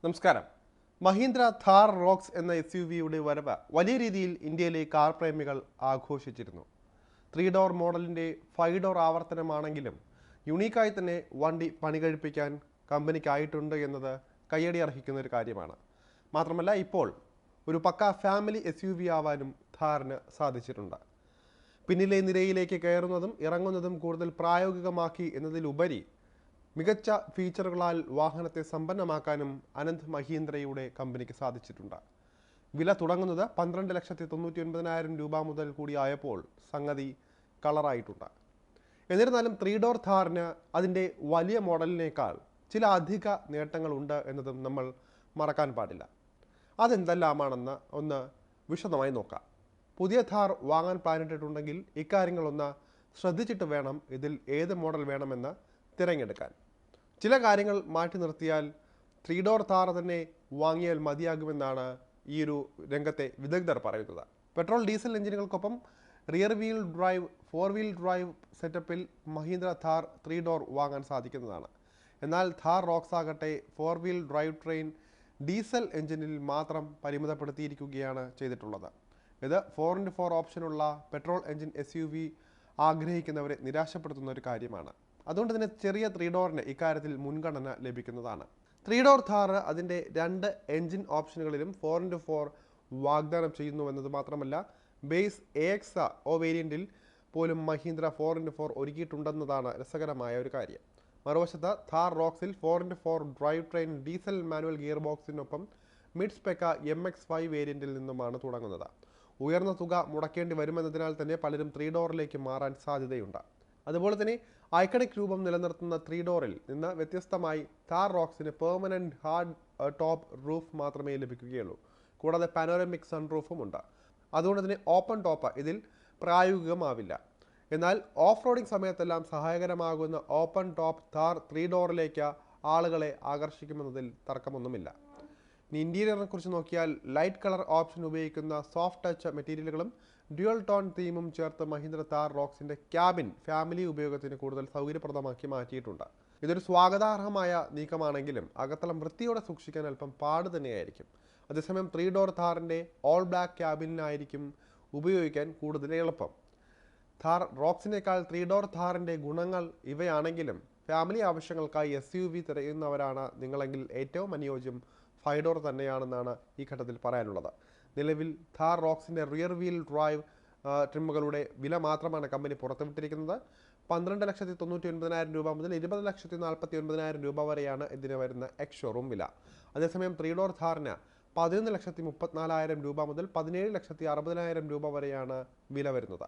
നമസ്കാരം. മഹീന്ദ്ര ഥാർ റോക്സ് എന്ന SUV-യുടെ വരവ് വലിയ രീതിയിൽ ഇന്ത്യയിലെ കാർ പ്രേമികൾ ആഘോഷിച്ചിരുന്നു. 3 ഡോർ മോഡലിൻ്റെ 5 ഡോർ ആവർത്തനമാണെങ്കിലും യുണീക്കായി തന്നെ വണ്ടി പണി കഴിപ്പിക്കാൻ കമ്പനിക്കായിട്ടുണ്ട് എന്നത് കയ്യടി അർഹിക്കുന്ന ഒരു കാര്യമാണ്. മാത്രമല്ല ഇപ്പോൾ ഒരു പക്ക ഫാമിലി SUV ആവാനും ഥാറിന് സാധിച്ചിട്ടുണ്ട്. പിന്നിലെ നിരയിലേക്ക് കയറുന്നതും ഇറങ്ങുന്നതും കൂടുതൽ പ്രായോഗികമാക്കി എന്നതിലുപരി മികച്ച ഫീച്ചറുകളാൽ വാഹനത്തെ സമ്പന്നമാക്കാനും അനന്ത് മഹീന്ദ്രയുടെ കമ്പനിക്ക് സാധിച്ചിട്ടുണ്ട്. വില തുടങ്ങുന്നത് 12,99,000 രൂപ മുതൽ കൂടിയായപ്പോൾ സംഗതി കളറായിട്ടുണ്ട്. എന്നിരുന്നാലും 3 ഡോർ ഥാറിന് അതിൻ്റെ വലിയ മോഡലിനേക്കാൾ ചില അധിക നേട്ടങ്ങളുണ്ട് എന്നതും നമ്മൾ മറക്കാൻ പാടില്ല. അതെന്തെല്ലാമാണെന്ന് ഒന്ന് വിശദമായി നോക്കാം. പുതിയ ഥാർ വാങ്ങാൻ പ്ലാനിട്ടിട്ടുണ്ടെങ്കിൽ ഇക്കാര്യങ്ങളൊന്ന് ശ്രദ്ധിച്ചിട്ട് വേണം ഇതിൽ ഏത് മോഡൽ വേണമെന്ന് തിരഞ്ഞെടുക്കാൻ. ചില കാര്യങ്ങൾ മാറ്റി നിർത്തിയാൽ 3 ഡോർ ഥാർ തന്നെ വാങ്ങിയാൽ മതിയാകുമെന്നാണ് ഈ ഒരു രംഗത്തെ വിദഗ്ധർ പറയുന്നത്. പെട്രോൾ ഡീസൽ എഞ്ചിനുകൾക്കൊപ്പം rear wheel drive 4 wheel drive സെറ്റപ്പിൽ മഹീന്ദ്ര ഥാർ 3 ഡോർ വാങ്ങാൻ സാധിക്കുന്നതാണ്. എന്നാൽ ഥാർ റോക്സ് ആകട്ടെ 4 വീൽ ഡ്രൈവ് ട്രെയിൻ ഡീസൽ എഞ്ചിനിൽ മാത്രം പരിമിതപ്പെടുത്തിയിരിക്കുകയാണ് ചെയ്തിട്ടുള്ളത്. ഇത് 4x4 ഓപ്ഷനുള്ള പെട്രോൾ എഞ്ചിൻ SUV ആഗ്രഹിക്കുന്നവരെ നിരാശപ്പെടുത്തുന്ന ഒരു കാര്യമാണ്. അതുകൊണ്ട് തന്നെ ചെറിയ 3 ഡോറിന് ഇക്കാര്യത്തിൽ മുൻഗണന ലഭിക്കുന്നതാണ്. 3 ഡോർ ഥാർ അതിൻ്റെ 2 എഞ്ചിൻ ഓപ്ഷനുകളിലും 4x4 വാഗ്ദാനം ചെയ്യുന്നുവെന്നത് മാത്രമല്ല ബേസ് AXO വേരിയൻറ്റിൽ പോലും മഹീന്ദ്ര 4x4 ഒരുക്കിയിട്ടുണ്ടെന്നതാണ് രസകരമായ ഒരു കാര്യം. മറുവശത്ത് ഥാർ റോക്സിൽ 4x4 drive train diesel manual gear ബോക്സിനൊപ്പം മിഡ് സ്പെക്ക MX5 വേരിയൻറ്റിൽ നിന്നുമാണ് തുടങ്ങുന്നത്. ഉയർന്ന തുക മുടക്കേണ്ടി വരുമെന്നതിനാൽ തന്നെ പലരും 3 ഡോറിലേക്ക് മാറാൻ സാധ്യതയുണ്ട്. അതുപോലെ തന്നെ ഐക്കണിക് രൂപം നിലനിർത്തുന്ന 3 ഡോറിൽ നിന്ന് വ്യത്യസ്തമായി ഥാർ റോക്സിന് പെർമനന്റ് ഹാർഡ് ടോപ്പ് റൂഫ് മാത്രമേ ലഭിക്കുകയുള്ളൂ. കൂടാതെ പാനോരമിക് സൺറൂഫും ഉണ്ട്. അതുകൊണ്ട് തന്നെ ഓപ്പൺ ടോപ്പ് ഇതിൽ പ്രായോഗികമാവില്ല. എന്നാൽ ഓഫ് റോഡിംഗ് സമയത്തെല്ലാം സഹായകരമാകുന്ന ഓപ്പൺ ടോപ്പ് ഥാർ 3 ഡോറിലേക്ക് ആളുകളെ ആകർഷിക്കുമെന്നതിൽ തർക്കമൊന്നുമില്ല. ഇനി ഇൻറ്റീരിയറിനെ കുറിച്ച് നോക്കിയാൽ ലൈറ്റ് കളർ ഓപ്ഷൻ ഉപയോഗിക്കുന്ന സോഫ്റ്റ് ടച്ച് മെറ്റീരിയലുകളും ഡ്യുവൽ ടോൺ തീമും ചേർത്ത് മഹീന്ദ്ര ഥാർ റോക്സിൻ്റെ ക്യാബിൻ ഫാമിലി ഉപയോഗത്തിന് കൂടുതൽ സൗകര്യപ്രദമാക്കി മാറ്റിയിട്ടുണ്ട്. ഇതൊരു സ്വാഗതാർഹമായ നീക്കമാണെങ്കിലും അകത്തളം വൃത്തിയോടെ സൂക്ഷിക്കാൻ അല്പം പാട് തന്നെയായിരിക്കും. അതേസമയം 3 ഡോർ ഥാറിൻ്റെ ഓൾ ബ്ലാക്ക് ക്യാബിനായിരിക്കും ഉപയോഗിക്കാൻ കൂടുതൽ എളുപ്പം. ഥാർ റോക്സിനേക്കാൾ 3 ഡോർ ഥാറിൻ്റെ ഗുണങ്ങൾ ഇവയാണെങ്കിലും ഫാമിലി ആവശ്യങ്ങൾക്കായി SUV തിരയുന്നവരാണ് നിങ്ങളെങ്കിൽ ഏറ്റവും അനുയോജ്യം 5 ഡോർ തന്നെയാണെന്നാണ് ഈ ഘട്ടത്തിൽ പറയാനുള്ളത്. നിലവിൽ ഥാർ റോക്സിൻ്റെ റിയർ വീൽ ഡ്രൈവ് ട്രിമ്മുകളുടെ വില മാത്രമാണ് കമ്പനി പുറത്തുവിട്ടിരിക്കുന്നത്. 12,99,000 രൂപ മുതൽ 20,49,000 രൂപ വരെയാണ് ഇതിന് വരുന്ന എക്സ് ഷോറൂം വില. അതേസമയം 3 ഡോർ ഥാറിന് 11,34,000 രൂപ മുതൽ 17,60,000 രൂപ വരെയാണ് വില വരുന്നത്.